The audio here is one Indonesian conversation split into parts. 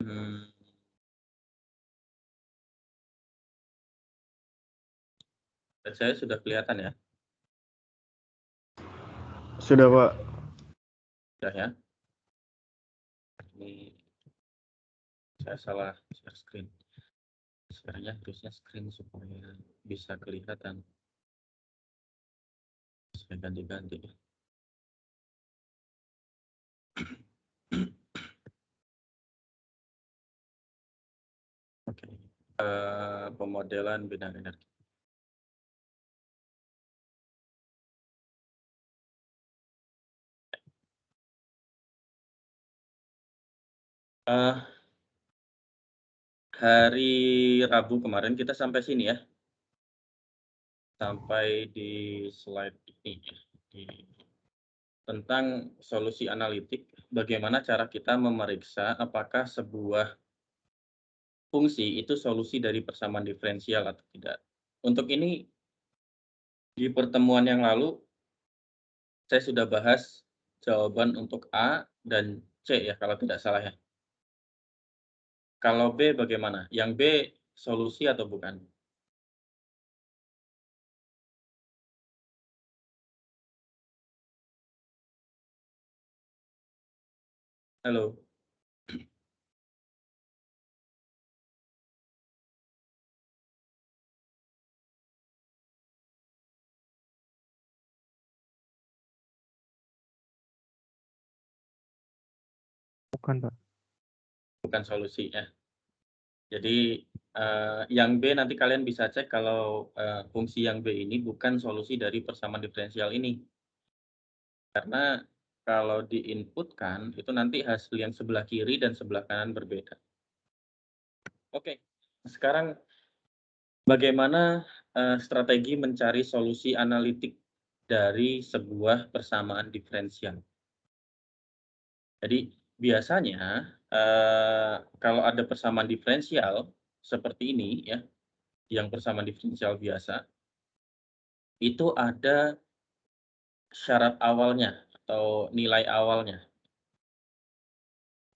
Hmm, saya sudah kelihatan ya? Sudah, Pak. Sudah ya? Ini saya salah share screen. Share-nya harusnya screen supaya bisa kelihatan. Saya ganti-ganti. Oke. Pemodelan bidang energi. Eh, hari Rabu kemarin kita sampai sini ya. Sampai di slide ini ya. Tentang solusi analitik, bagaimana cara kita memeriksa apakah sebuah fungsi itu solusi dari persamaan diferensial atau tidak. Untuk ini, di pertemuan yang lalu, saya sudah bahas jawaban untuk A dan C ya, kalau tidak salah ya. Kalau B bagaimana? Yang B solusi atau bukan? Halo? Bukan, Pak. Bukan solusi ya. Jadi, yang B nanti kalian bisa cek kalau, fungsi yang B ini bukan solusi dari persamaan diferensial ini. Karena kalau diinputkan, itu nanti hasil yang sebelah kiri dan sebelah kanan berbeda. Oke, sekarang bagaimana, strategi mencari solusi analitik dari sebuah persamaan diferensial. Jadi biasanya, kalau ada persamaan diferensial seperti ini ya, yang persamaan diferensial biasa, itu ada syarat awalnya atau nilai awalnya,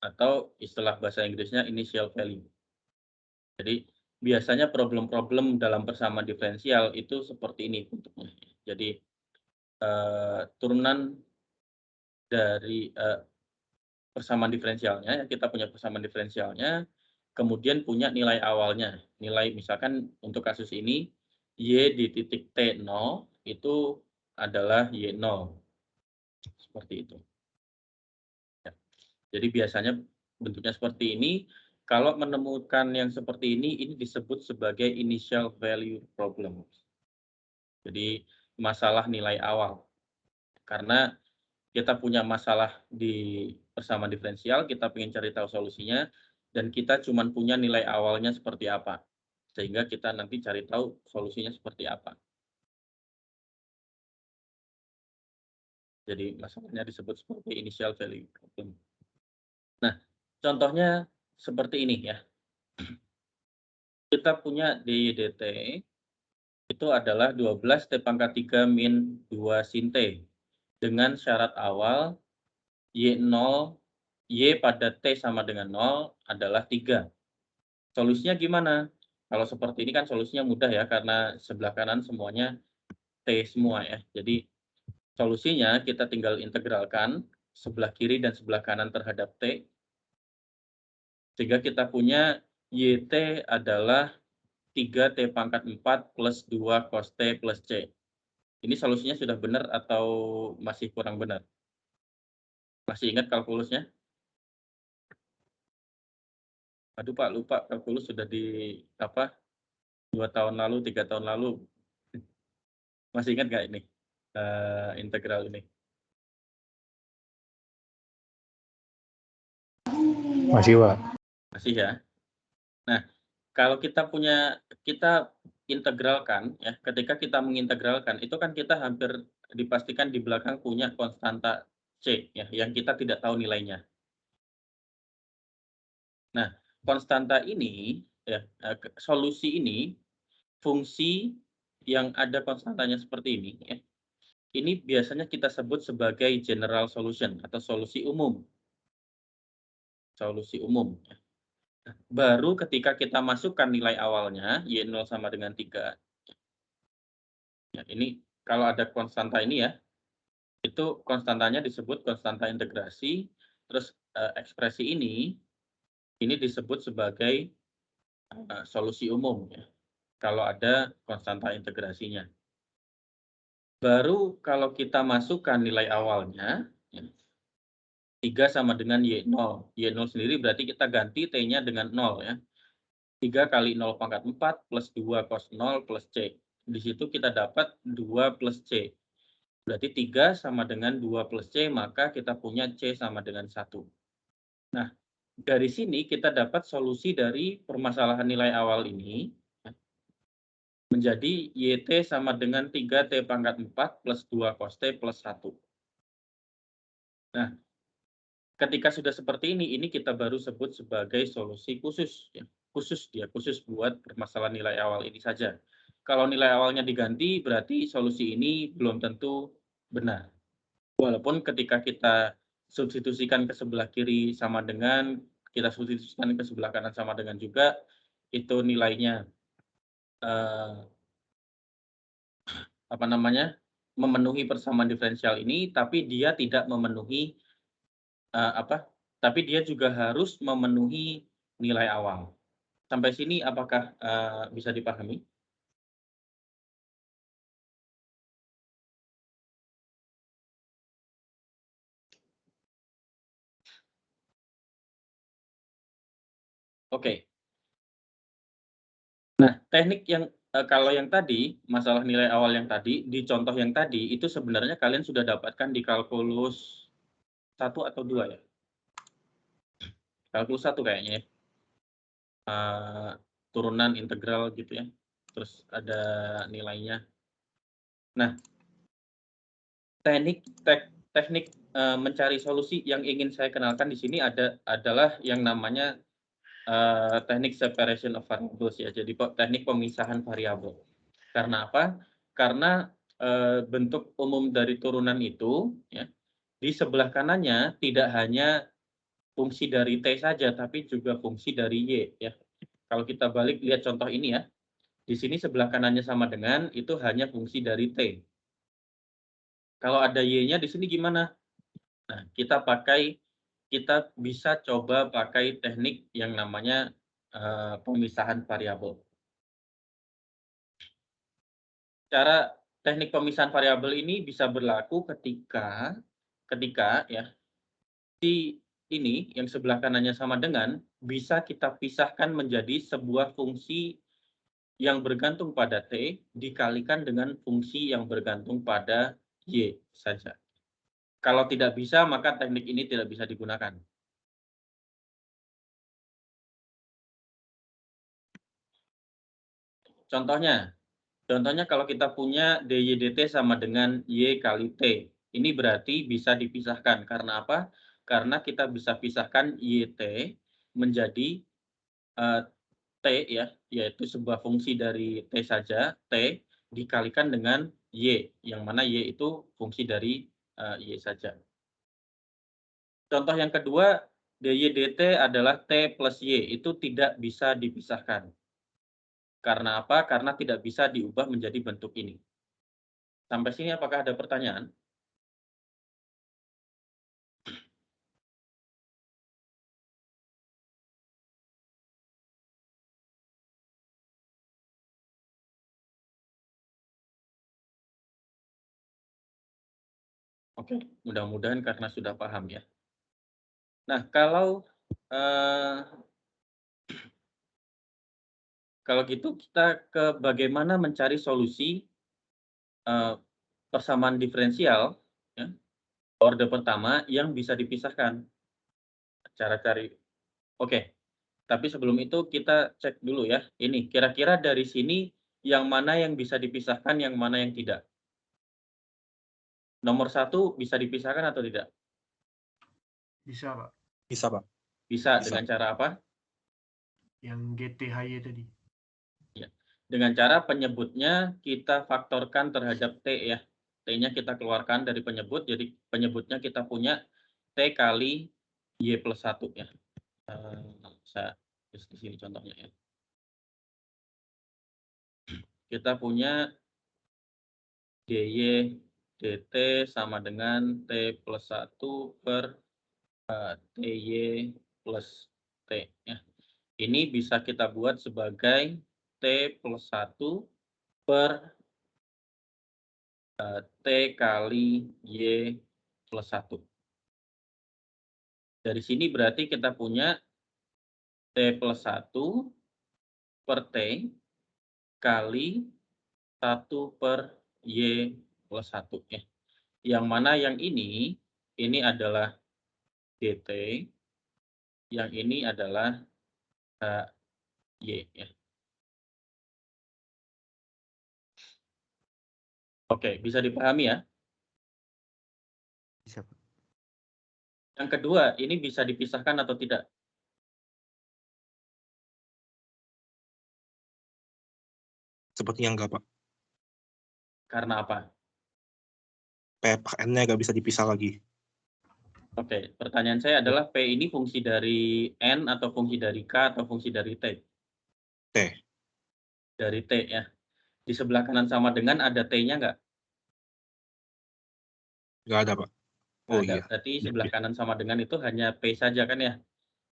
atau istilah bahasa Inggrisnya initial value. Jadi biasanya problem-problem dalam persamaan diferensial itu seperti ini bentuknya. Jadi, turunan dari, persamaan diferensialnya, kita punya persamaan diferensialnya, kemudian punya nilai awalnya. Nilai misalkan untuk kasus ini, Y di titik T0 itu adalah Y0, seperti itu. Ya. Jadi biasanya bentuknya seperti ini, kalau menemukan yang seperti ini disebut sebagai initial value problem. Jadi masalah nilai awal. Karena kita punya masalah di persamaan diferensial, kita ingin cari tahu solusinya, dan kita cuma punya nilai awalnya seperti apa. Sehingga kita nanti cari tahu solusinya seperti apa. Jadi masalahnya disebut sebagai initial value problem. Nah, contohnya seperti ini ya. Kita punya DYDT itu adalah 12 T pangkat 3 min 2 sin T. Dengan syarat awal Y0, Y pada T sama dengan 0 adalah 3. Solusinya gimana? Kalau seperti ini kan solusinya mudah ya, karena sebelah kanan semuanya T semua ya. Jadi solusinya kita tinggal integralkan sebelah kiri dan sebelah kanan terhadap T, sehingga kita punya YT adalah 3 T pangkat 4 plus 2 cos T plus C. Ini solusinya sudah benar atau masih kurang benar? Masih ingat kalkulusnya? Aduh Pak, lupa kalkulus sudah di apa, 2 tahun lalu, 3 tahun lalu. Masih ingat nggak ini, integral ini? Masih, Pak. Masih ya? Nah, kalau kita integralkan ya, ketika kita mengintegralkan itu kan kita hampir dipastikan di belakang punya konstanta C ya, yang kita tidak tahu nilainya. Nah, konstanta ini ya, solusi ini, fungsi yang ada konstantanya seperti ini ya, ini biasanya kita sebut sebagai general solution atau solusi umum. Solusi umum ya. Baru ketika kita masukkan nilai awalnya, Y0 sama dengan 3, ya ini kalau ada konstanta ini ya, itu konstantanya disebut konstanta integrasi, terus, ekspresi ini disebut sebagai, solusi umum ya, kalau ada konstanta integrasinya. Baru kalau kita masukkan nilai awalnya, ya, 3 sama dengan Y0. Y0 sendiri berarti kita ganti T-nya dengan 0 ya. 3 kali 0 pangkat 4 plus 2 cos 0 plus C. Di situ kita dapat 2 plus C. Berarti 3 sama dengan 2 plus C, maka kita punya C sama dengan 1. Nah, dari sini kita dapat solusi dari permasalahan nilai awal ini menjadi YT sama dengan 3T pangkat 4 plus 2 cos T plus 1. Nah, ketika sudah seperti ini kita baru sebut sebagai solusi khusus ya. Khusus buat permasalahan nilai awal ini saja. Kalau nilai awalnya diganti berarti solusi ini belum tentu benar. Walaupun ketika kita substitusikan ke sebelah kiri sama dengan, kita substitusikan ke sebelah kanan sama dengan juga, itu nilainya memenuhi persamaan diferensial ini, tapi dia tidak memenuhi tapi dia juga harus memenuhi nilai awal. Sampai sini apakah, bisa dipahami? Oke. Nah, teknik yang kalau yang tadi, masalah nilai awal yang tadi, di contoh yang tadi, itu sebenarnya kalian sudah dapatkan di kalkulus 1 atau 2 ya? Kalkulus 1 kayaknya ya. Turunan integral gitu ya, terus ada nilainya. Nah, teknik mencari solusi yang ingin saya kenalkan di sini adalah yang namanya teknik separation of variables ya, jadi teknik pemisahan variabel. Karena apa? Karena, bentuk umum dari turunan itu ya, di sebelah kanannya tidak hanya fungsi dari T saja, tapi juga fungsi dari Y ya. Kalau kita balik lihat contoh ini ya, di sini sebelah kanannya sama dengan, itu hanya fungsi dari T. Kalau ada Y-nya di sini gimana? Nah, kita bisa coba pakai teknik yang namanya, pemisahan variabel. Teknik pemisahan variabel ini bisa berlaku ketika ya, ini yang sebelah kanannya sama dengan, bisa kita pisahkan menjadi sebuah fungsi yang bergantung pada T, dikalikan dengan fungsi yang bergantung pada Y saja. Kalau tidak bisa, maka teknik ini tidak bisa digunakan. Contohnya kalau kita punya DY dt sama dengan Y kali T. Ini berarti bisa dipisahkan. Karena apa? Karena kita bisa pisahkan YT menjadi T ya, yaitu sebuah fungsi dari T saja, T dikalikan dengan Y, yang mana Y itu fungsi dari Y saja. Contoh yang kedua, DY dt adalah T plus Y, itu tidak bisa dipisahkan. Karena apa? Karena tidak bisa diubah menjadi bentuk ini. Sampai sini apakah ada pertanyaan? Oke, mudah-mudahan karena sudah paham ya. Nah, kalau gitu kita ke bagaimana mencari solusi persamaan diferensial ya, orde pertama yang bisa dipisahkan. Cara cari. Oke, tapi sebelum itu kita cek dulu ya. Ini kira-kira dari sini yang mana yang bisa dipisahkan, yang mana yang tidak. Nomor 1 bisa dipisahkan atau tidak? Bisa, Pak. Bisa, Pak. Bisa. Bisa. Dengan cara apa? Yang GTHY tadi. Ya. Dengan cara penyebutnya kita faktorkan terhadap T ya. T-nya kita keluarkan dari penyebut, jadi penyebutnya kita punya T kali Y plus 1 ya. Di sini contohnya ya. Kita punya dy dt sama dengan t plus 1 per ty plus t. Ya. Ini bisa kita buat sebagai t plus 1 per t kali y plus 1. Dari sini berarti kita punya t plus 1 per t kali 1 per y plus 1. Ya. Yang mana yang ini adalah dt, yang ini adalah y. Ya. Oke, bisa dipahami ya? Bisa, Pak. Yang kedua, ini bisa dipisahkan atau tidak? Sepertinya enggak, Pak. Karena apa? P per N-nya nggak bisa dipisah lagi. Oke, pertanyaan saya adalah P ini fungsi dari N atau fungsi dari K atau fungsi dari T? T. Dari T ya. Di sebelah kanan sama dengan ada T-nya nggak? Nggak ada, Pak. Oh Ada. iya. Berarti sebelah kanan sama dengan itu hanya P saja kan ya?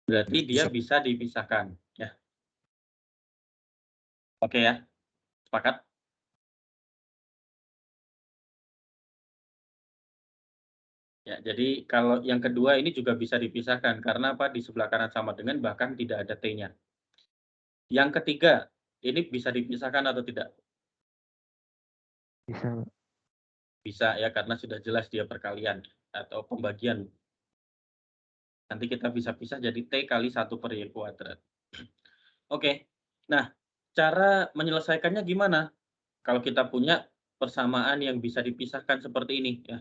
Berarti dia bisa dipisahkan. Ya. Oke ya, sepakat? Ya, jadi kalau yang kedua ini juga bisa dipisahkan karena apa? Di sebelah kanan sama dengan bahkan tidak ada T-nya. Yang ketiga, ini bisa dipisahkan atau tidak? Bisa, Pak. Bisa ya, karena sudah jelas dia perkalian atau pembagian. Nanti kita bisa pisah jadi T kali 1 per Y kuadrat. Oke, nah cara menyelesaikannya gimana? Kalau kita punya persamaan yang bisa dipisahkan seperti ini ya.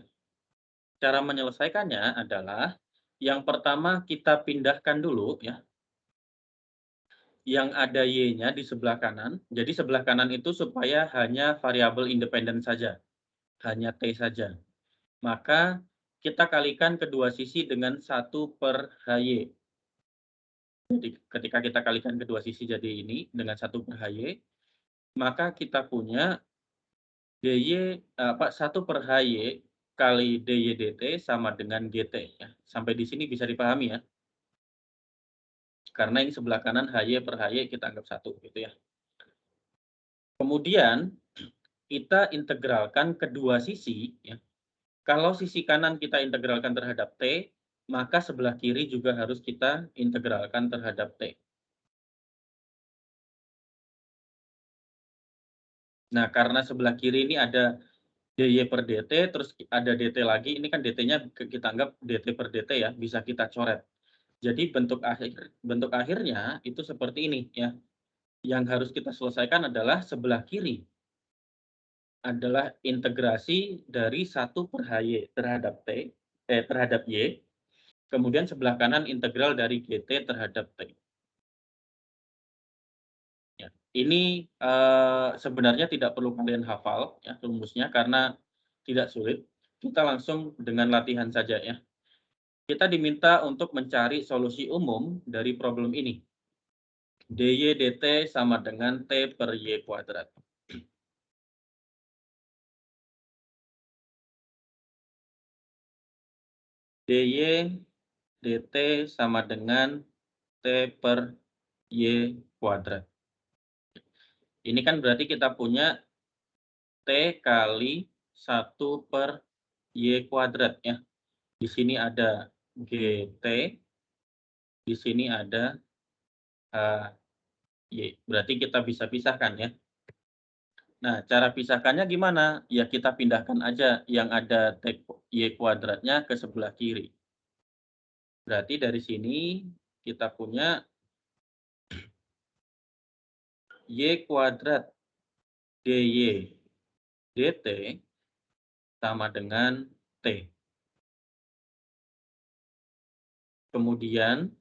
Cara menyelesaikannya adalah yang pertama kita pindahkan dulu ya. Yang ada Y-nya di sebelah kanan. Jadi sebelah kanan itu supaya hanya variabel independen saja. Hanya T saja. Maka kita kalikan kedua sisi dengan 1 per HY. Jadi ketika kita kalikan kedua sisi jadi ini dengan 1 per HY, maka kita punya DY 1 per HY kali DY dt sama dengan GT ya. Sampai di sini bisa dipahami ya. Karena ini sebelah kanan HY per HY kita anggap 1 gitu ya. Kemudian kita integralkan kedua sisi ya. Kalau sisi kanan kita integralkan terhadap T, maka sebelah kiri juga harus kita integralkan terhadap T. Nah, karena sebelah kiri ini ada dy per dt, terus ada dt lagi, ini kan dt-nya kita anggap dt per dt ya, bisa kita coret. Jadi bentuk akhirnya itu seperti ini ya. Yang harus kita selesaikan adalah sebelah kiri adalah integrasi dari 1 per HY terhadap terhadap Y, kemudian sebelah kanan integral dari GT terhadap T. Ya, ini sebenarnya tidak perlu kalian hafal ya rumusnya karena tidak sulit. Kita langsung dengan latihan saja ya. Kita diminta untuk mencari solusi umum dari problem ini. dy dt sama dengan t per y kuadrat. dy dt sama dengan t per y kuadrat. Ini kan berarti kita punya t kali 1 per y kuadrat ya. Di sini ada gt, di sini ada y. Berarti kita bisa pisahkan ya. Nah, cara pisahkannya gimana? Ya kita pindahkan aja yang ada t y kuadratnya ke sebelah kiri. Berarti dari sini kita punya y kuadrat dy dt sama dengan t. Kemudian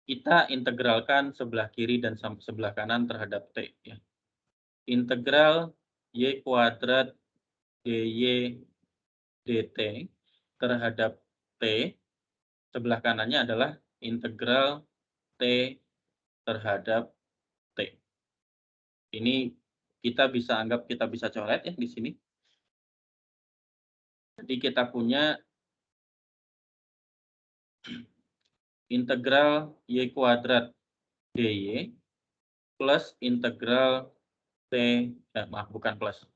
kita integralkan sebelah kiri dan sebelah kanan terhadap t. Ya. Integral y kuadrat dy dt terhadap t, sebelah kanannya adalah integral t terhadap T. Ini kita bisa anggap kita bisa coret ya di sini. Jadi kita punya integral Y kuadrat dy plus integral T, maaf bukan plus,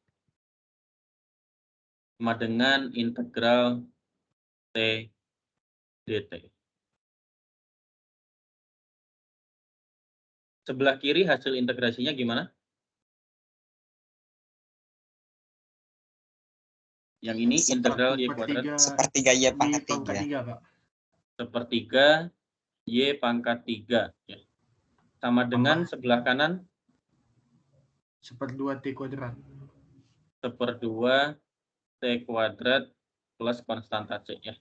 sama dengan integral T dt. Sebelah kiri hasil integrasinya gimana? Yang ini integral Y kuadrat Sepertiga Y pangkat Y pangkat 3. 3, Pak. sepertiga Y pangkat 3. Ya. Sama dengan sebelah kanan 1/2 T kuadrat. 1/2 T kuadrat plus konstanta C. Ya.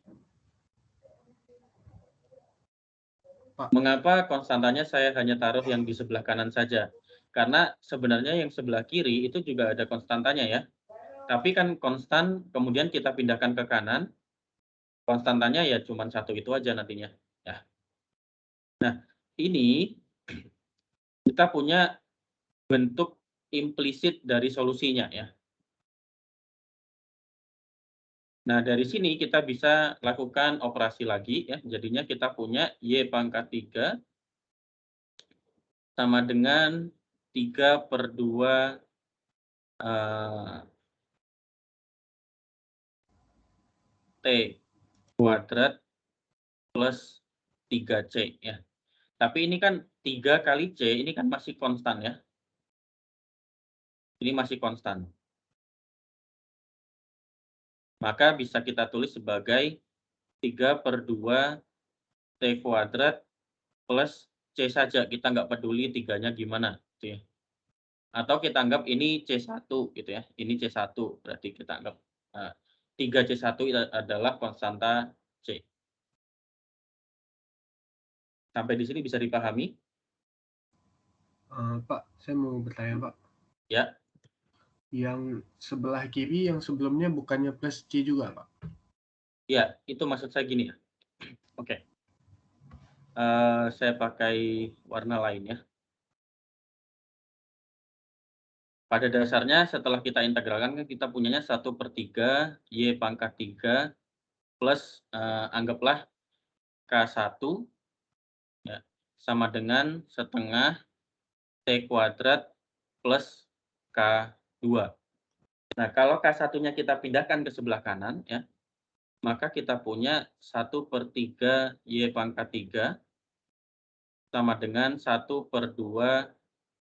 Pak. Mengapa konstantanya saya hanya taruh yang di sebelah kanan saja? Karena sebenarnya yang sebelah kiri itu juga ada konstantanya ya. Tapi kan konstan kemudian kita pindahkan ke kanan, konstantanya ya cuma satu itu aja nantinya. Ya. Nah, ini kita punya bentuk implisit dari solusinya ya. Nah, dari sini kita bisa lakukan operasi lagi ya. Jadinya kita punya Y pangkat 3 sama dengan 3/2 T kuadrat plus 3C ya. Tapi ini kan 3 kali C, ini kan masih konstan ya. Ini masih konstan. Maka bisa kita tulis sebagai 3/2 T kuadrat plus C saja. Kita nggak peduli 3-nya gimana. Gitu ya. Atau kita anggap ini C1 gitu ya. Ini C1, berarti kita anggap 3C1 adalah konstanta C. Sampai di sini bisa dipahami? Pak, saya mau bertanya, Pak. Ya. Yang sebelah kiri yang sebelumnya bukannya plus C juga, Pak? Ya, itu maksud saya gini ya. Oke. Saya pakai warna lain ya. Pada dasarnya setelah kita integralkan kan kita punyanya 1/3 Y pangkat 3 plus anggaplah K1 ya, sama dengan setengah T kuadrat plus K2. Nah, kalau K1-nya kita pindahkan ke sebelah kanan ya, maka kita punya 1/3 Y pangkat 3 sama dengan 1/2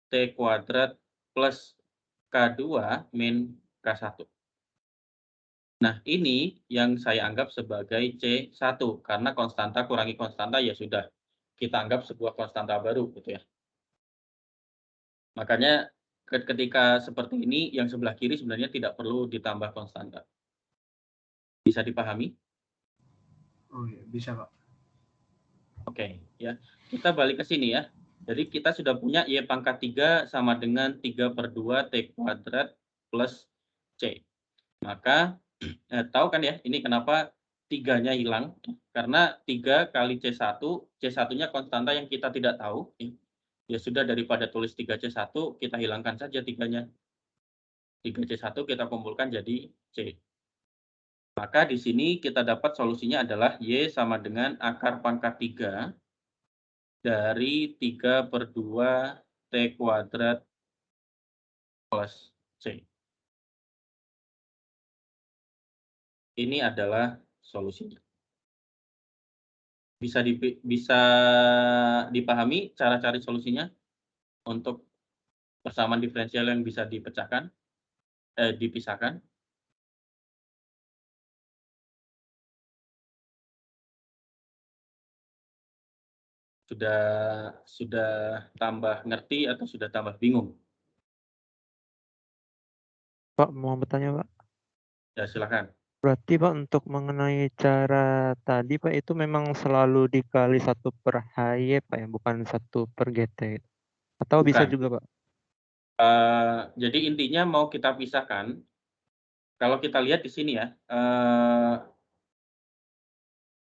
T kuadrat plus K2 min K1. Nah, ini yang saya anggap sebagai C1, karena konstanta kurangi konstanta ya sudah, kita anggap sebuah konstanta baru gitu ya. Makanya ketika seperti ini, yang sebelah kiri sebenarnya tidak perlu ditambah konstanta. Bisa dipahami? Oh iya, bisa, Pak. Oke, ya. Kita balik ke sini ya. Jadi kita sudah punya Y pangkat 3 sama dengan 3/2 T kuadrat plus C. Maka, tahu kan ya, ini kenapa 3-nya hilang? Karena 3 kali C1, C1-nya konstanta yang kita tidak tahu. Ya sudah, daripada tulis 3C1, kita hilangkan saja 3-nya. 3C1 kita kumpulkan jadi C. Maka di sini kita dapat solusinya adalah Y sama dengan akar pangkat 3 dari 3/2 T kuadrat plus C. Ini adalah solusinya. Bisa dipahami cara cari solusinya untuk persamaan diferensial yang bisa dipisahkan? Sudah tambah ngerti atau sudah tambah bingung? Pak, mau bertanya, Pak. Ya, silakan. Berarti, Pak, untuk mengenai cara tadi, Pak, itu memang selalu dikali 1/HY, Pak, ya? Bukan 1/GT. Atau bisa Bukan. juga, Pak? Jadi intinya mau kita pisahkan, kalau kita lihat di sini ya,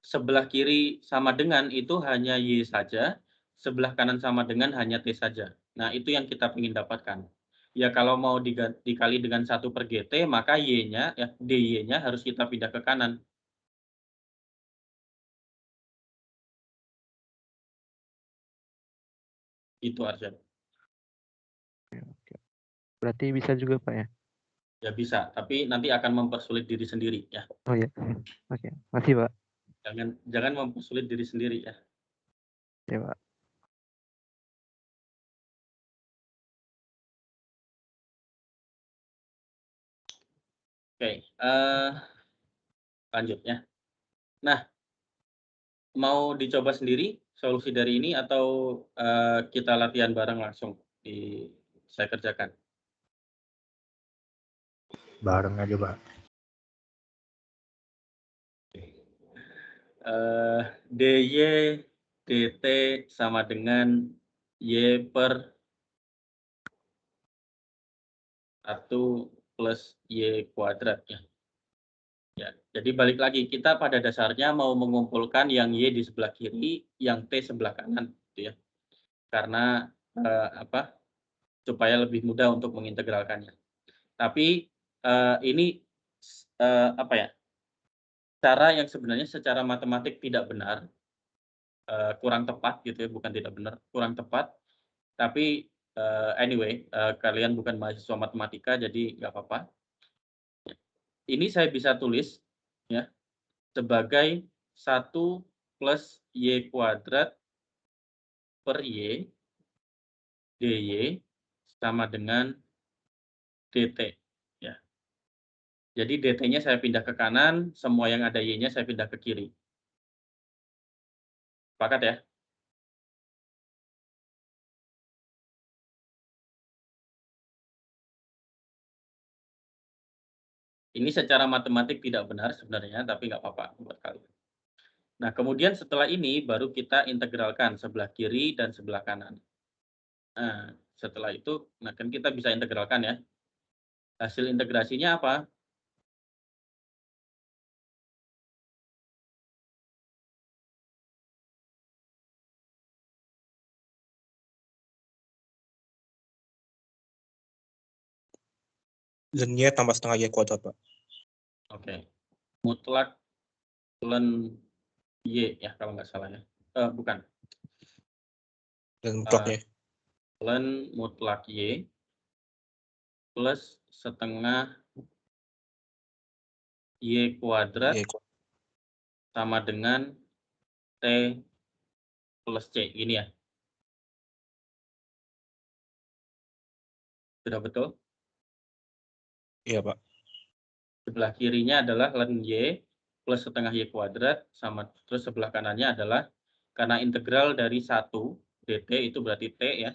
sebelah kiri sama dengan itu hanya Y saja, sebelah kanan sama dengan hanya T saja. Nah, itu yang kita ingin dapatkan. Ya, kalau mau dikali dengan 1 per GT, maka Y-nya, ya, DY-nya harus kita pindah ke kanan. Itu Arsyad. Oke. Berarti bisa juga Pak ya? Ya bisa, tapi nanti akan mempersulit diri sendiri ya. Oh ya, oke. Makasih Pak. Jangan mempersulit diri sendiri ya. Ya Pak. Oke, lanjut ya. Nah, mau dicoba sendiri solusi dari ini atau kita latihan bareng langsung saya kerjakan? Bareng aja, Pak. DY DT sama dengan Y per 1 plus Y kuadrat ya. Ya, jadi balik lagi, kita pada dasarnya mau mengumpulkan yang Y di sebelah kiri, yang T sebelah kanan, gitu ya. Karena supaya lebih mudah untuk mengintegralkannya. Tapi ini cara yang sebenarnya secara matematik tidak benar, kurang tepat gitu ya, bukan tidak benar, kurang tepat. Tapi anyway, kalian bukan mahasiswa matematika, jadi nggak apa-apa. Ini saya bisa tulis ya sebagai 1 plus Y kuadrat per Y DY sama dengan DT ya. Jadi DT-nya saya pindah ke kanan, semua yang ada Y-nya saya pindah ke kiri. Sepakat ya? Ini secara matematik tidak benar sebenarnya, tapi nggak apa-apa buat kalian. Nah, kemudian setelah ini baru kita integralkan sebelah kiri dan sebelah kanan. Nah, setelah itu, nah kan kita bisa integralkan ya. Hasil integrasinya apa? Dan Y tambah setengah Y kuadrat, Pak. Oke. Mutlak ln Y ya, kalau nggak salah ya. Bukan. Dan mutlaknya. Ln mutlak Y plus setengah Y kuadrat Y kuadrat. sama dengan T plus C. Gini ya. Sudah betul? Iya, Pak. Sebelah kirinya adalah ln Y plus setengah Y kuadrat, sama terus sebelah kanannya adalah karena integral dari 1 dt itu berarti T ya,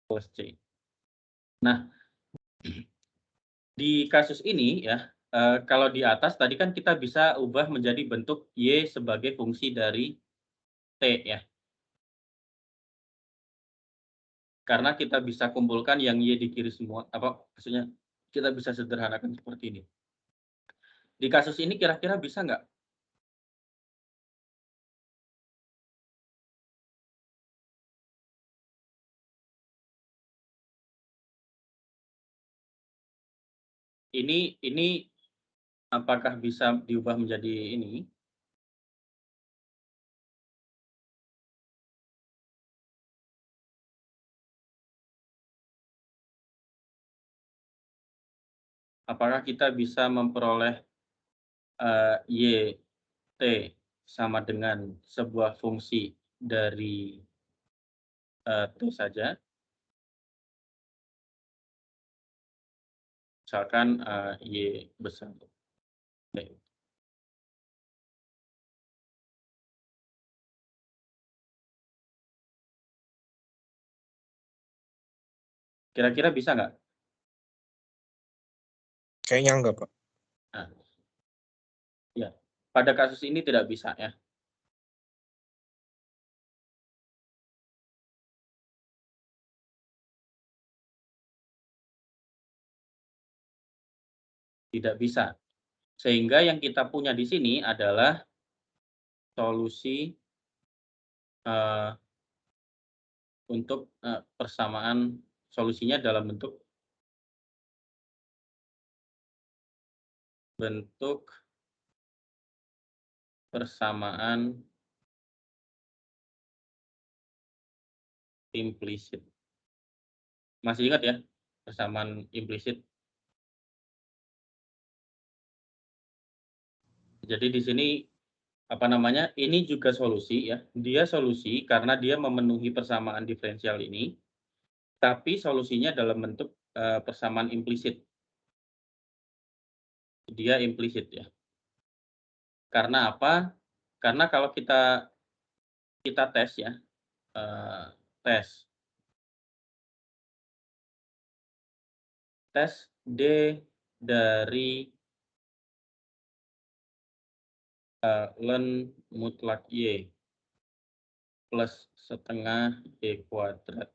plus C. Nah, di kasus ini ya, kalau di atas tadi kan kita bisa ubah menjadi bentuk Y sebagai fungsi dari T ya. Karena kita bisa kumpulkan yang Y di kiri semua, maksudnya kita bisa sederhanakan seperti ini. Di kasus ini kira-kira bisa nggak? Ini apakah bisa diubah menjadi ini? Apakah kita bisa memperoleh Y T sama dengan sebuah fungsi dari T saja? Misalkan Y besar T. Kira-kira bisa nggak? Kayaknya enggak, Pak. Nah, ya, pada kasus ini tidak bisa ya. Tidak bisa. Sehingga yang kita punya di sini adalah solusi untuk persamaan solusinya dalam bentuk persamaan implisit. Masih ingat ya, persamaan implisit? Jadi di sini ini juga solusi ya. Dia solusi karena dia memenuhi persamaan diferensial ini, tapi solusinya dalam bentuk persamaan implisit. Dia implisit ya. Karena apa? Karena kalau kita tes ya, tes D dari ln mutlak Y plus setengah Y kuadrat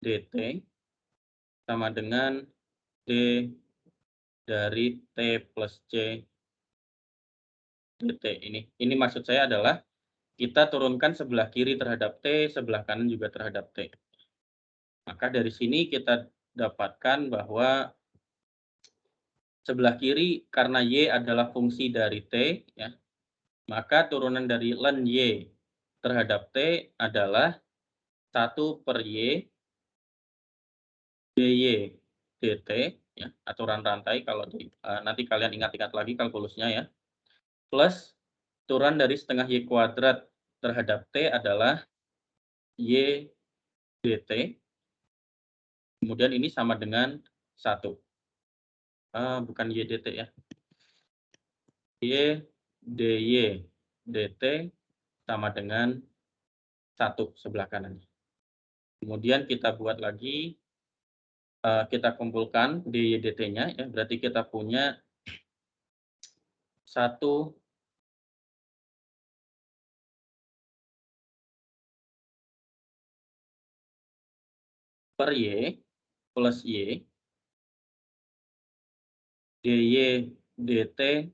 dt sama dengan D dari T plus C dt. Ini maksud saya adalah kita turunkan sebelah kiri terhadap T, sebelah kanan juga terhadap T. Maka dari sini kita dapatkan bahwa sebelah kiri karena Y adalah fungsi dari T, ya, maka turunan dari ln Y terhadap T adalah 1 per Y dy dt, ya, aturan rantai kalau nanti kalian ingat-ingat lagi kalkulusnya ya, plus turunan dari setengah Y kuadrat terhadap T adalah Y dt, kemudian ini sama dengan 1. Bukan Y dt ya. Y dy dt sama dengan 1 sebelah kanan. Kemudian kita buat lagi, kita kumpulkan dy dt-nya ya, berarti kita punya 1 per Y plus Y dy dt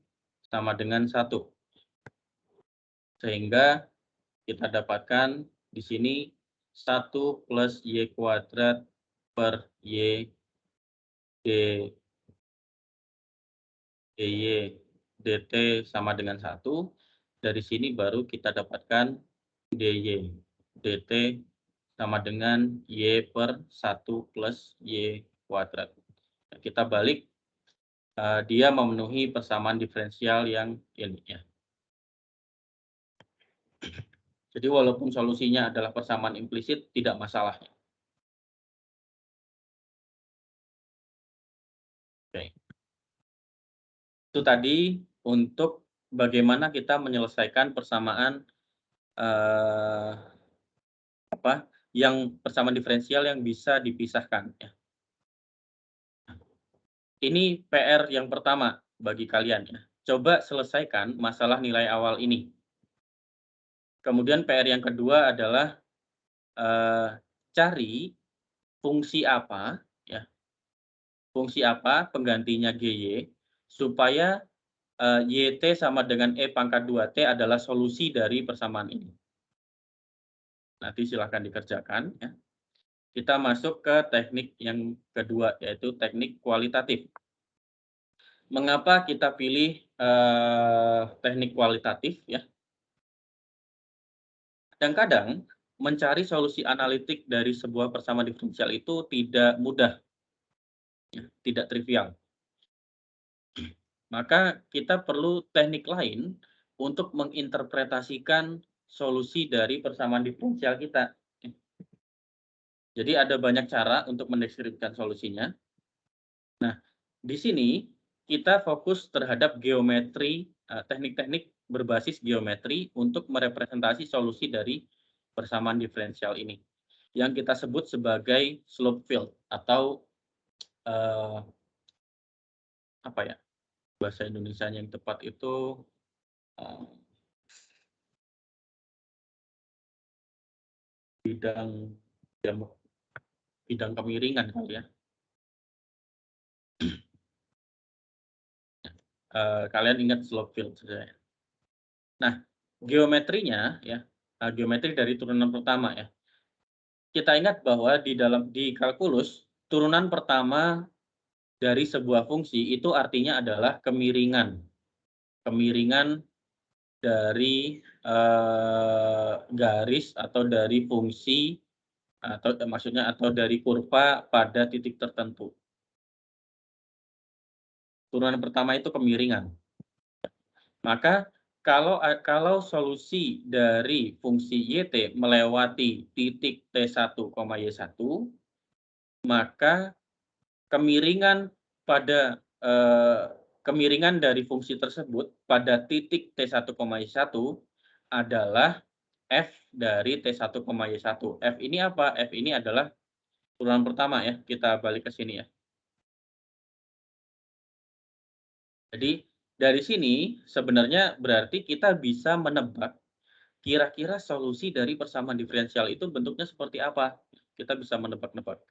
sama dengan 1. Sehingga kita dapatkan di sini 1 plus Y kuadrat per Y dy dt sama dengan 1. Dari sini baru kita dapatkan dy dt sama dengan Y per 1 plus Y kuadrat. Nah, kita balik, dia memenuhi persamaan diferensial yang ini ya. Jadi walaupun solusinya adalah persamaan implisit, tidak masalah. Oke. Itu tadi untuk bagaimana kita menyelesaikan persamaan yang persamaan diferensial yang bisa dipisahkan ya. Ini PR yang pertama bagi kalian ya. Coba selesaikan masalah nilai awal ini. Kemudian PR yang kedua adalah cari fungsi apa ya. Fungsi apa penggantinya GY supaya YT sama dengan E pangkat 2T adalah solusi dari persamaan ini. Nanti silahkan dikerjakan ya. Kita masuk ke teknik yang kedua, yaitu teknik kualitatif. Mengapa kita pilih teknik kualitatif ya? Kadang-kadang mencari solusi analitik dari sebuah persamaan diferensial itu tidak mudah, ya, tidak trivial. Maka kita perlu teknik lain untuk menginterpretasikan solusi dari persamaan diferensial kita. Jadi ada banyak cara untuk mendeskripsikan solusinya. Nah, di sini kita fokus terhadap geometri, teknik-teknik berbasis geometri untuk merepresentasi solusi dari persamaan diferensial ini, yang kita sebut sebagai slope field atau apa ya bahasa Indonesianya yang tepat itu bidang kemiringan kali ya. Kalian ingat slope field saja. Nah, geometrinya ya, geometri dari turunan pertama ya. Kita ingat bahwa di kalkulus, turunan pertama dari sebuah fungsi itu artinya adalah kemiringan. Kemiringan dari garis atau dari fungsi atau maksudnya atau dari kurva pada titik tertentu. Turunan pertama itu kemiringan. Maka kalau solusi dari fungsi YT melewati titik T1, Y1, maka kemiringan dari fungsi tersebut pada titik T1, Y1 adalah F dari T1, Y1. F ini apa? F ini adalah turunan pertama ya. Kita balik ke sini ya. Jadi dari sini sebenarnya berarti kita bisa menebak kira-kira solusi dari persamaan diferensial itu bentuknya seperti apa. Kita bisa menebak-nebak.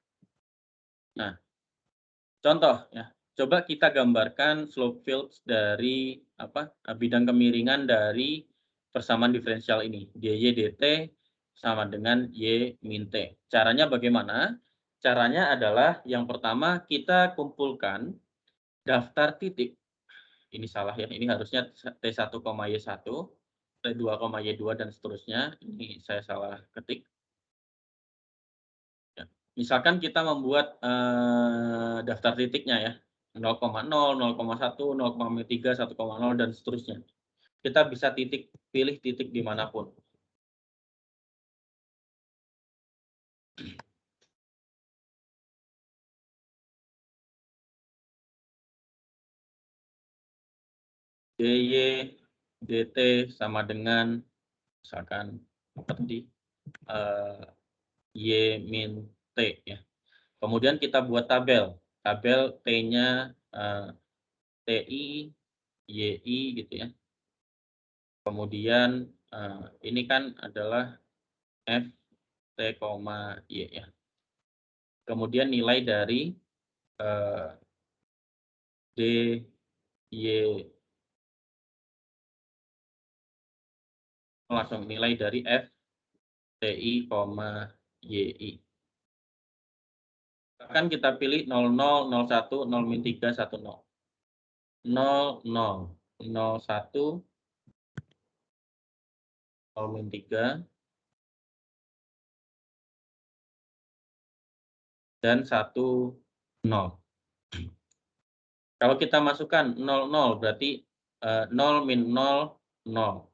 Nah, contoh ya. Coba kita gambarkan slope fields dari bidang kemiringan dari persamaan diferensial ini. dy dt sama dengan y min t. Caranya bagaimana? Caranya adalah yang pertama kita kumpulkan daftar titik. Ini salah ya, ini harusnya T1, Y1, T2, Y2 dan seterusnya. Ini saya salah ketik. Ya. Misalkan kita membuat daftar titiknya ya. 0,0, 0,1, 0,3, 1,0 dan seterusnya. Kita bisa pilih titik dimanapun. dy dt sama dengan misalkan apa tadi y min t ya. Kemudian kita buat tabel t-nya ti, yi gitu ya. Kemudian ini kan adalah f t, y ya. Kemudian nilai dari d y langsung nilai dari f ti, yi. Bahkan kita pilih 00, 01, 0 min 3, 1, 0. 0, 0, 01, 0 min 3, dan 1, 0. Kalau kita masukkan 00 berarti 0 min 0, 0.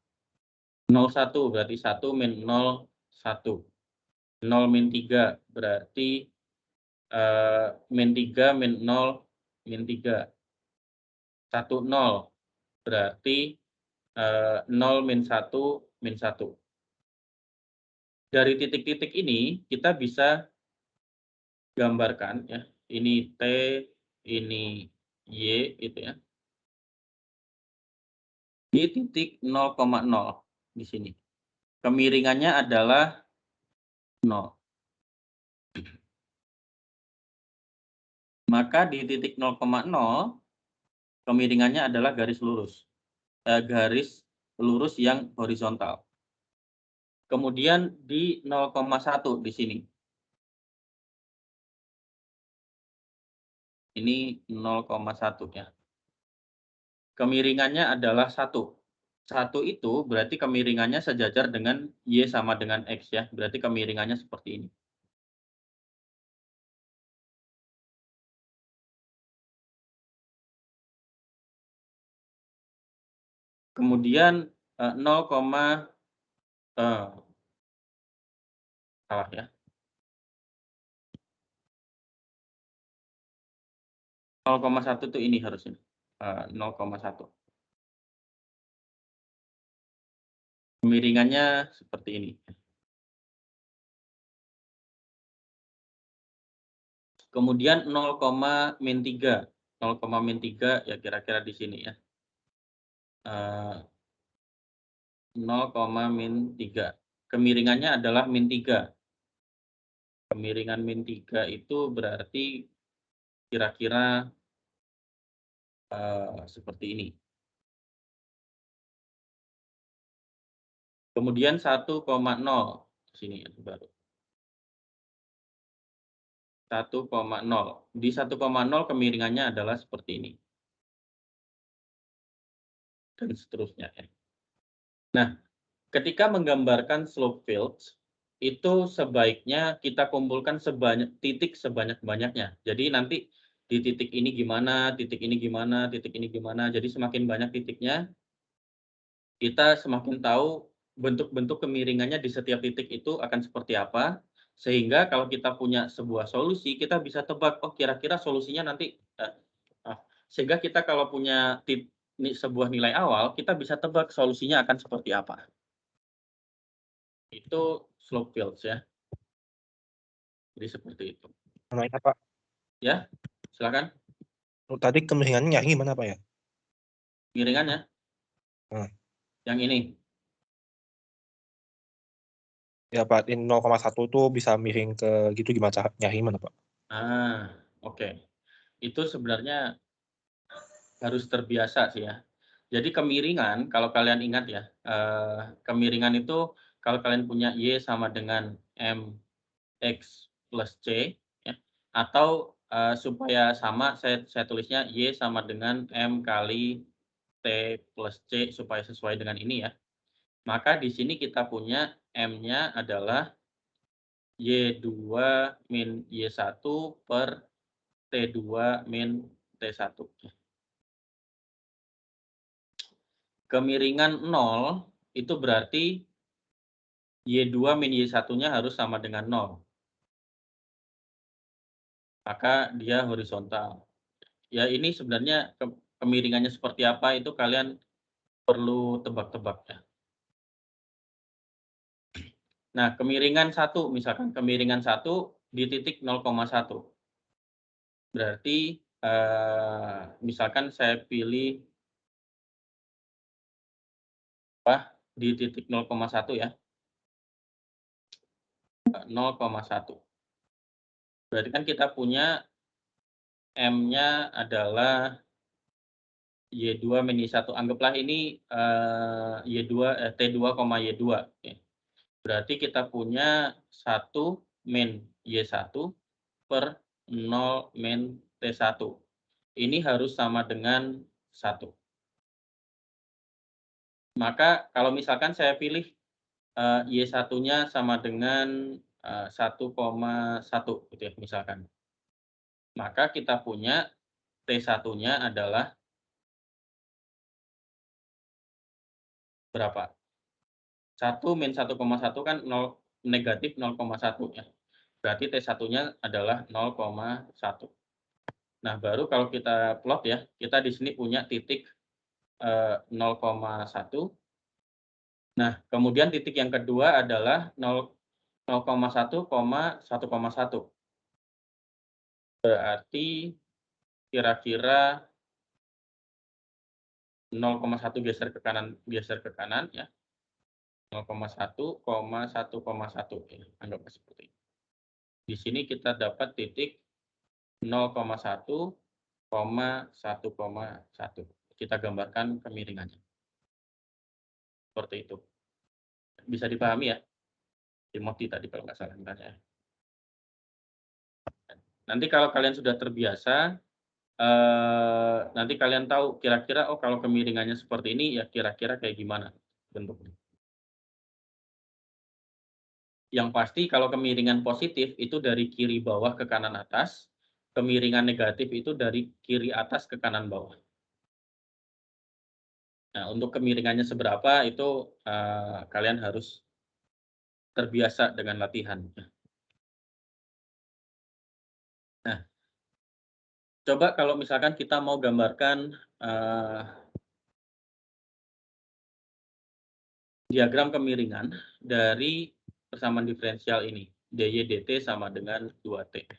01 berarti 1 min 0, 1. 0 min 3 berarti min 3 min 0, min 3. 1, 0 berarti 0 min 1, min 1. Dari titik-titik ini kita bisa gambarkan ya. Ini T, ini Y gitu ya. Di titik 0,0 di sini. Kemiringannya adalah 0. Maka di titik 0,0 kemiringannya adalah garis lurus. Garis lurus yang horizontal. Kemudian di 0,1 di sini. Ini 0,1 ya. Kemiringannya adalah 1. 1 itu berarti kemiringannya sejajar dengan Y sama dengan X ya. Berarti kemiringannya seperti ini. Kemudian 0, salah ya. 0,1 itu ini harusnya. 0,1. Kemiringannya seperti ini. Kemudian 0, min 3. 0, min 3 ya kira-kira di sini ya. 0, min 3. Kemiringannya adalah min 3. Kemiringan min 3 itu berarti kira-kira seperti ini. Kemudian 1,0 sini ya baru. 1,0. Di 1,0 kemiringannya adalah seperti ini. Dan seterusnya ya. Nah, ketika menggambarkan slope fields, itu sebaiknya kita kumpulkan titik sebanyak-banyaknya. Jadi nanti di titik ini gimana, titik ini gimana, titik ini gimana. Jadi semakin banyak titiknya, kita semakin tahu bentuk-bentuk kemiringannya di setiap titik itu akan seperti apa. Sehingga kalau kita punya sebuah solusi, kita bisa tebak, oh kira-kira solusinya nanti, sehingga kita kalau punya sebuah nilai awal, kita bisa tebak solusinya akan seperti apa. Itu slope fields ya. Jadi seperti itu. Namanya apa? Ya, silakan. Tadi kemiringannya nyari gimana Pak ya? Miringannya. Yang ini. Ya Pak, 0,1 tuh bisa miring ke gitu gimana nyari gimana Pak? Oke. Itu sebenarnya harus terbiasa sih ya. Jadi kemiringan kalau kalian ingat ya, kemiringan itu kalau kalian punya Y sama dengan MX plus C ya, atau supaya sama saya tulisnya Y sama dengan M kali T plus C supaya sesuai dengan ini ya. Maka di sini kita punya M-nya adalah Y2 min Y1 per T2 min T1. Kemiringan 0 itu berarti Y2 min Y1-nya harus sama dengan 0. Maka dia horizontal. Ya ini sebenarnya kemiringannya seperti apa itu kalian perlu tebak-tebak ya. Nah, kemiringan 1 misalkan kemiringan 1 di titik 0,1. Berarti misalkan saya pilih di titik 0,1 ya. 0,1. Berarti kan kita punya M-nya adalah Y2 min Y1. Anggaplah ini T2, Y2 ya. Berarti kita punya 1 min Y1 per 0 min T1. Ini harus sama dengan 1. Maka kalau misalkan saya pilih Y1-nya sama dengan 1,1 gitu ya misalkan. Maka kita punya T1-nya adalah berapa? 1 min 1,1 kan negatif 0,1 ya. Berarti T1-nya adalah 0,1. Nah, baru kalau kita plot ya, kita di sini punya titik 0,1. Nah, kemudian titik yang kedua adalah 0,1, 1,1. Berarti kira-kira 0,1 geser ke kanan ya. 0,1, 1,1 ya, anggaplah seperti ini. Di sini kita dapat titik 0,1, 1,1. Kita gambarkan kemiringannya. Seperti itu. Bisa dipahami ya? Timothy tadi kalau nggak salah ya. Nanti kalau kalian sudah terbiasa, nanti kalian tahu kira-kira oh kalau kemiringannya seperti ini ya kira-kira kayak gimana bentuknya. Yang pasti kalau kemiringan positif itu dari kiri bawah ke kanan atas, kemiringan negatif itu dari kiri atas ke kanan bawah. Nah, untuk kemiringannya seberapa itu kalian harus terbiasa dengan latihan. Nah, coba kalau misalkan kita mau gambarkan diagram kemiringan dari persamaan diferensial ini. dy dt sama dengan 2t.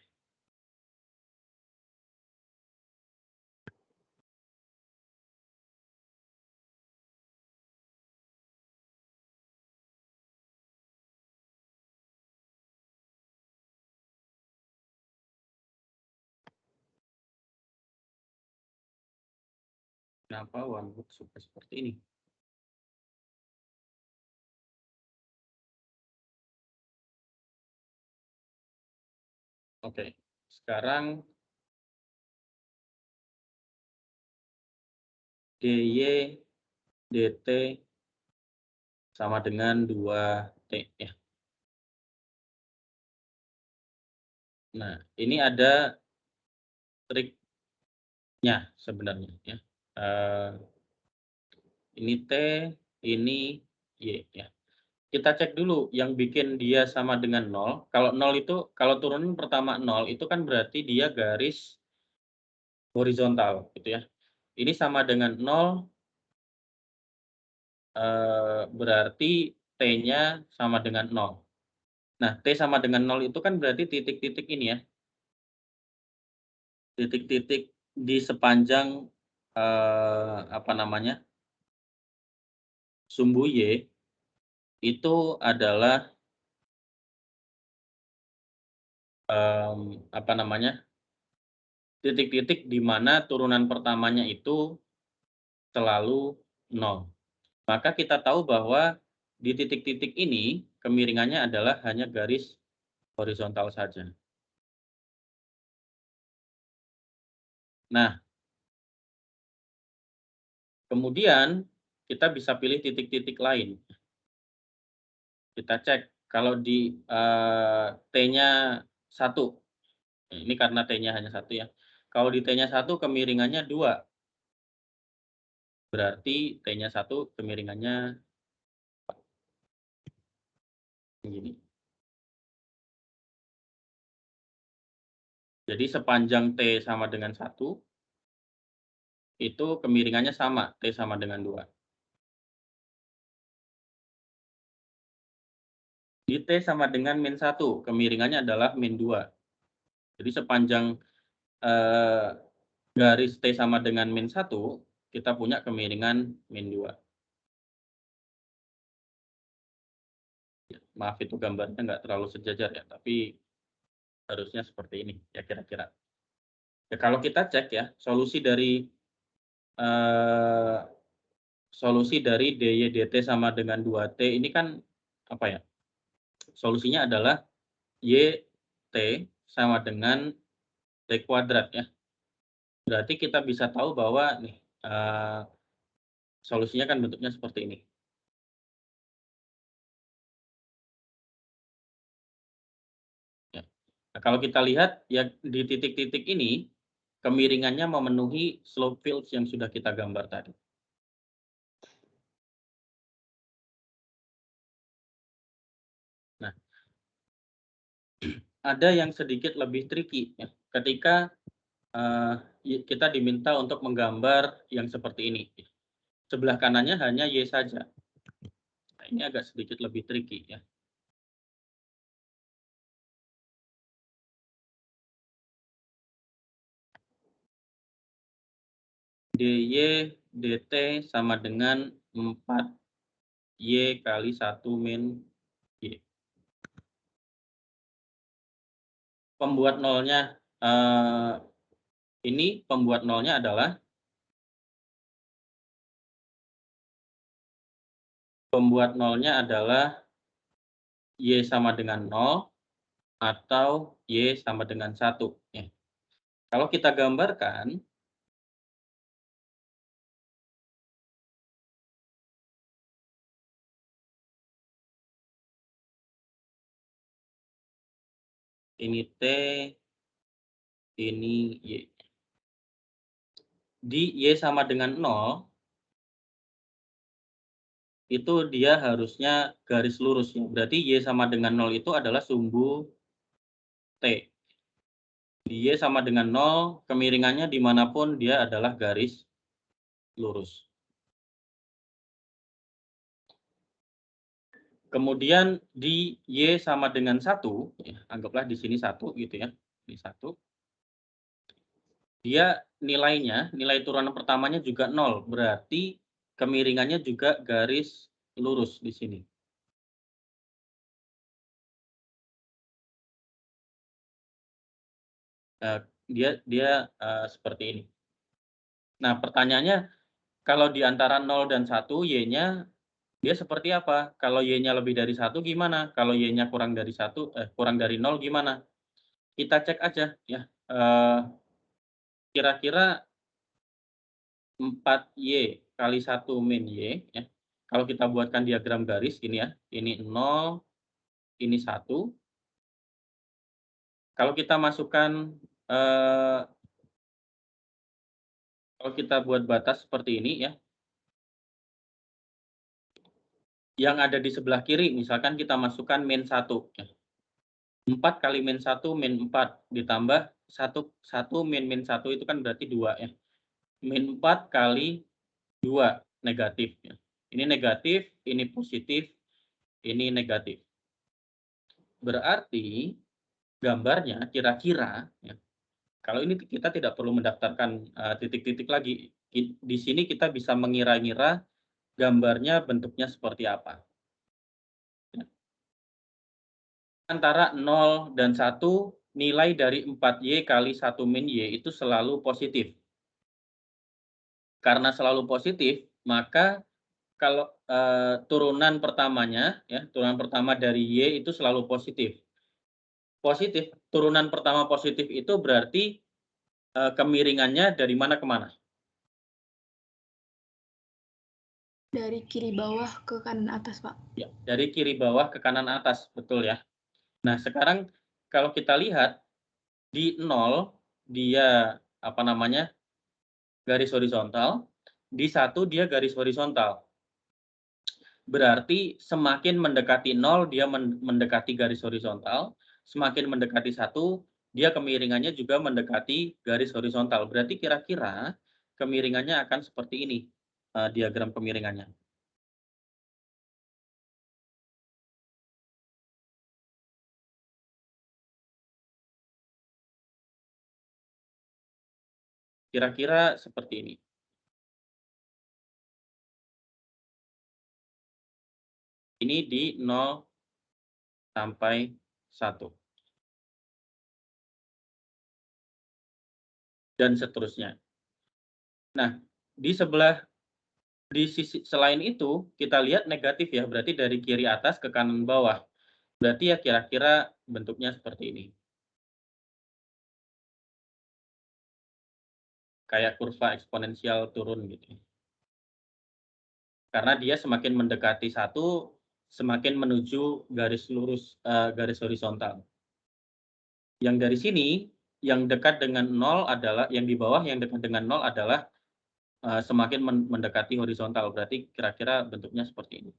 Kenapa OneNote suka seperti ini? Oke, sekarang dy dt sama dengan 2t ya. Nah, ini ada triknya sebenarnya ya. Ini t, ini y ya. Kita cek dulu yang bikin dia sama dengan 0. Kalau 0 itu kalau turunin pertama 0 itu kan berarti dia garis horizontal gitu ya. Ini sama dengan 0 berarti T-nya sama dengan 0. Nah, T sama dengan 0 itu kan berarti titik-titik ini ya. Titik-titik di sepanjang apa namanya? Sumbu Y itu adalah apa namanya? Titik-titik di mana turunan pertamanya itu selalu 0. Maka kita tahu bahwa di titik-titik ini kemiringannya adalah hanya garis horizontal saja. Nah, kemudian kita bisa pilih titik-titik lain. Kita cek kalau di T-nya 1, ini karena T-nya hanya 1 ya. Kalau di T-nya 1 kemiringannya 2, berarti T-nya 1 kemiringannya begini. Jadi sepanjang T sama dengan 1, itu kemiringannya sama, T sama dengan 2. Di T sama dengan min 1, kemiringannya adalah min 2. Jadi sepanjang garis T sama dengan min 1, kita punya kemiringan min 2. Maaf itu gambarnya nggak terlalu sejajar ya, tapi harusnya seperti ini ya kira-kira. Ya, kalau kita cek ya, solusi dari dy dt sama dengan 2t ini kan apa ya? Solusinya adalah yt sama dengan t kuadrat ya. Berarti kita bisa tahu bahwa nih solusinya kan bentuknya seperti ini. Ya. Nah, kalau kita lihat ya di titik-titik ini kemiringannya memenuhi slope fields yang sudah kita gambar tadi. Nah, ada yang sedikit lebih tricky ya, ketika kita diminta untuk menggambar yang seperti ini. Sebelah kanannya hanya Y saja. Nah, ini agak sedikit lebih tricky ya. dy dt sama dengan 4y kali 1 min y. Pembuat nolnya ini pembuat nolnya adalah y sama dengan 0 atau y sama dengan 1 ya. Kalau kita gambarkan ini T, ini Y. Di Y sama dengan 0, itu dia harusnya garis lurus. Berarti Y sama dengan 0 itu adalah sumbu T. Di Y sama dengan 0, kemiringannya dimanapun dia adalah garis lurus. Kemudian di Y sama dengan 1, ya, anggaplah di sini 1 gitu ya, ini 1. Dia nilai turunan pertamanya juga 0, berarti kemiringannya juga garis lurus di sini. Dia seperti ini. Nah, pertanyaannya kalau di antara 0 dan 1 Y-nya dia seperti apa? Kalau Y-nya lebih dari 1 gimana? Kalau Y-nya kurang dari 0 gimana? kita cek aja ya, kira-kira 4Y kali 1 min Y ya, kalau kita buatkan diagram garis gini ya, ini 0, ini 1. Kalau kita masukkan, kalau kita buat batas seperti ini ya, yang ada di sebelah kiri misalkan kita masukkan min 1 ya. 4 kali min 1 min 4 ditambah 1 min 1 itu kan berarti 2 ya. Min 4 kali 2 negatif ya. Ini negatif, ini positif, ini negatif. Berarti gambarnya kira-kira ya, kalau ini kita tidak perlu mendaftarkan titik-titik lagi. Di sini kita bisa mengira-ngira gambarnya bentuknya seperti apa. Ya. Antara 0 dan 1, nilai dari 4Y kali 1 min Y itu selalu positif. Karena selalu positif, maka kalau turunan pertamanya, ya, turunan pertama dari Y itu selalu positif. Positif, turunan pertama positif itu berarti kemiringannya dari mana ke mana? Dari kiri bawah ke kanan atas, Pak. Ya, dari kiri bawah ke kanan atas, betul ya. Nah, sekarang kalau kita lihat di 0 dia apa namanya? Garis horizontal, di 1 dia garis horizontal. Berarti semakin mendekati 0 dia mendekati garis horizontal, semakin mendekati 1 dia kemiringannya juga mendekati garis horizontal. Berarti kira-kira kemiringannya akan seperti ini, diagram kemiringannya. Kira-kira seperti ini. Ini di 0 sampai 1. Dan seterusnya. Nah, di sisi selain itu kita lihat negatif ya, berarti dari kiri atas ke kanan bawah. Berarti ya kira-kira bentuknya seperti ini. Kayak kurva eksponensial turun gitu. Karena dia semakin mendekati 1, semakin menuju garis lurus, garis horizontal. Yang dari sini, yang dekat dengan 0 adalah, yang di bawah yang dekat dengan 0 adalah semakin mendekati horizontal. Berarti kira-kira bentuknya seperti ini.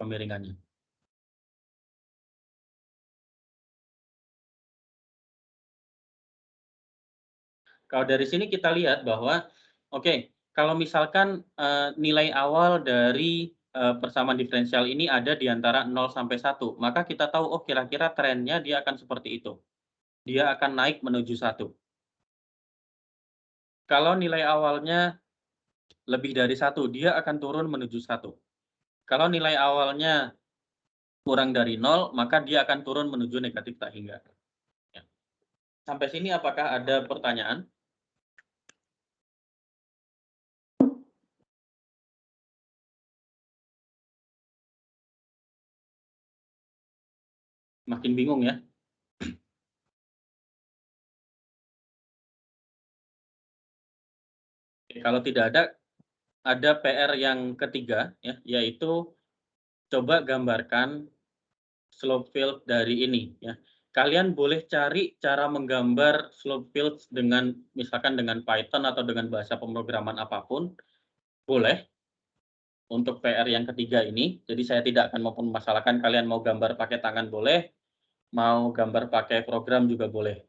Kemiringannya. Kalau dari sini kita lihat bahwa, oke, kalau misalkan nilai awal dari persamaan diferensial ini ada di antara 0 sampai 1, maka kita tahu, oh kira-kira trennya dia akan seperti itu. Dia akan naik menuju 1. Kalau nilai awalnya lebih dari 1, dia akan turun menuju 1. Kalau nilai awalnya kurang dari 0, maka dia akan turun menuju negatif tak hingga. Ya. Sampai sini apakah ada pertanyaan? Makin bingung ya. Kalau tidak ada PR yang ketiga ya, yaitu coba gambarkan slope field dari ini ya. Kalian boleh cari cara menggambar slope field dengan misalkan dengan Python atau dengan bahasa pemrograman apapun, boleh. Untuk PR yang ketiga ini, jadi saya tidak akan mempermasalahkan kalian mau gambar pakai tangan boleh, mau gambar pakai program juga boleh.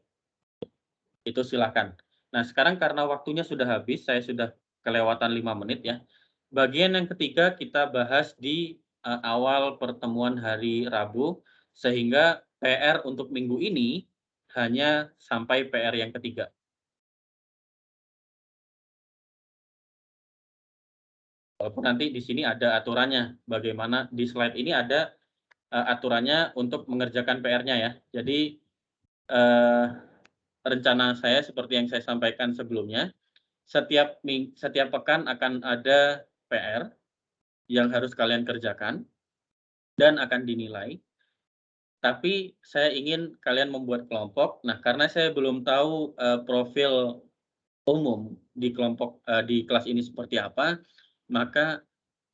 Itu silakan. Nah, sekarang karena waktunya sudah habis, saya sudah kelewatan 5 menit ya. Bagian yang ketiga kita bahas di awal pertemuan hari Rabu, sehingga PR untuk minggu ini hanya sampai PR yang ketiga. Walaupun nanti di sini ada aturannya, bagaimana di slide ini ada aturannya untuk mengerjakan PR-nya ya. Jadi rencana saya seperti yang saya sampaikan sebelumnya, setiap pekan akan ada PR yang harus kalian kerjakan dan akan dinilai. Tapi saya ingin kalian membuat kelompok. Nah, karena saya belum tahu profil umum di kelompok di kelas ini seperti apa, maka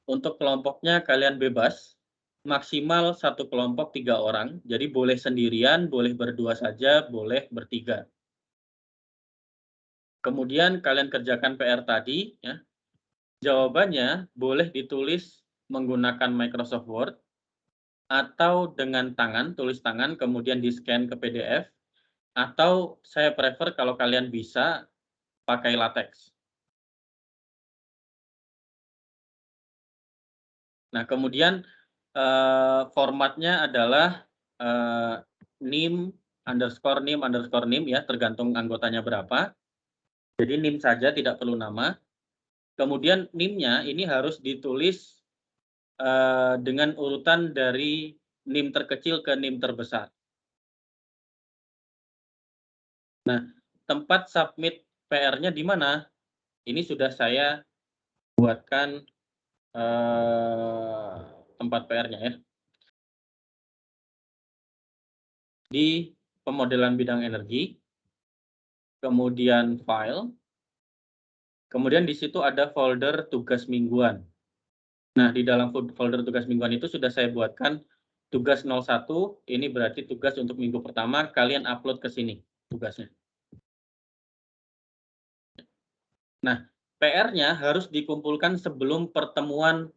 untuk kelompoknya kalian bebas, maksimal satu kelompok 3 orang. Jadi boleh sendirian, boleh berdua saja, boleh bertiga. Kemudian kalian kerjakan PR tadi, ya. Jawabannya boleh ditulis menggunakan Microsoft Word atau dengan tangan, tulis tangan, kemudian di-scan ke PDF, atau saya prefer kalau kalian bisa pakai latex. Nah, kemudian formatnya adalah NIM _NIM ya, tergantung anggotanya berapa. Jadi NIM saja, tidak perlu nama. Kemudian NIM-nya ini harus ditulis dengan urutan dari NIM terkecil ke NIM terbesar. Nah, tempat submit PR-nya di mana? Ini sudah saya buatkan tempat PR-nya ya. Di pemodelan bidang energi, kemudian file, kemudian di situ ada folder tugas mingguan. Nah, di dalam folder tugas mingguan itu sudah saya buatkan tugas 01, ini berarti tugas untuk minggu pertama, kalian upload ke sini tugasnya. Nah, PR-nya harus dikumpulkan sebelum pertemuan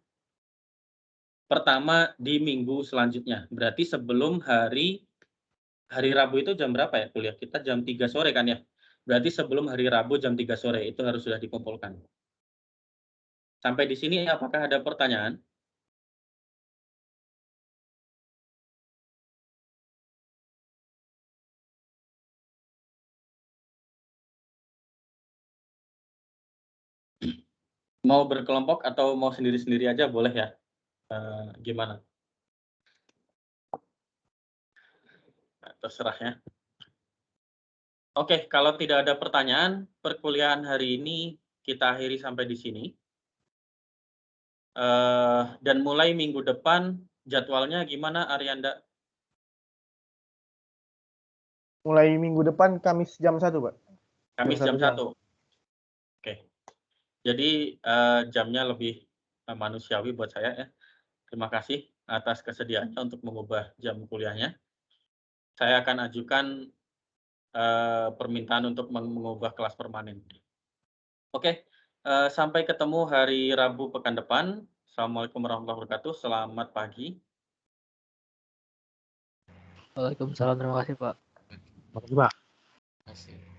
pertama di minggu selanjutnya. Berarti sebelum hari Rabu itu jam berapa ya kuliah? Kita jam 3 sore kan ya? Berarti sebelum hari Rabu jam 3 sore itu harus sudah dikumpulkan. Sampai di sini apakah ada pertanyaan? Mau berkelompok atau mau sendiri-sendiri aja boleh ya? Gimana? Nah, terserah ya. Oke, kalau tidak ada pertanyaan, perkuliahan hari ini kita akhiri sampai di sini. Dan mulai minggu depan jadwalnya gimana, Arianda? Mulai minggu depan Kamis jam 1, Pak. Kamis jam Jam 1. Oke. Jadi jamnya lebih manusiawi buat saya ya. Terima kasih atas kesediaannya untuk mengubah jam kuliahnya. Saya akan ajukan permintaan untuk mengubah kelas permanen. Oke, sampai ketemu hari Rabu pekan depan. Assalamualaikum warahmatullahi wabarakatuh. Selamat pagi. Waalaikumsalam, terima kasih Pak. Makasih, Pak. Terima kasih.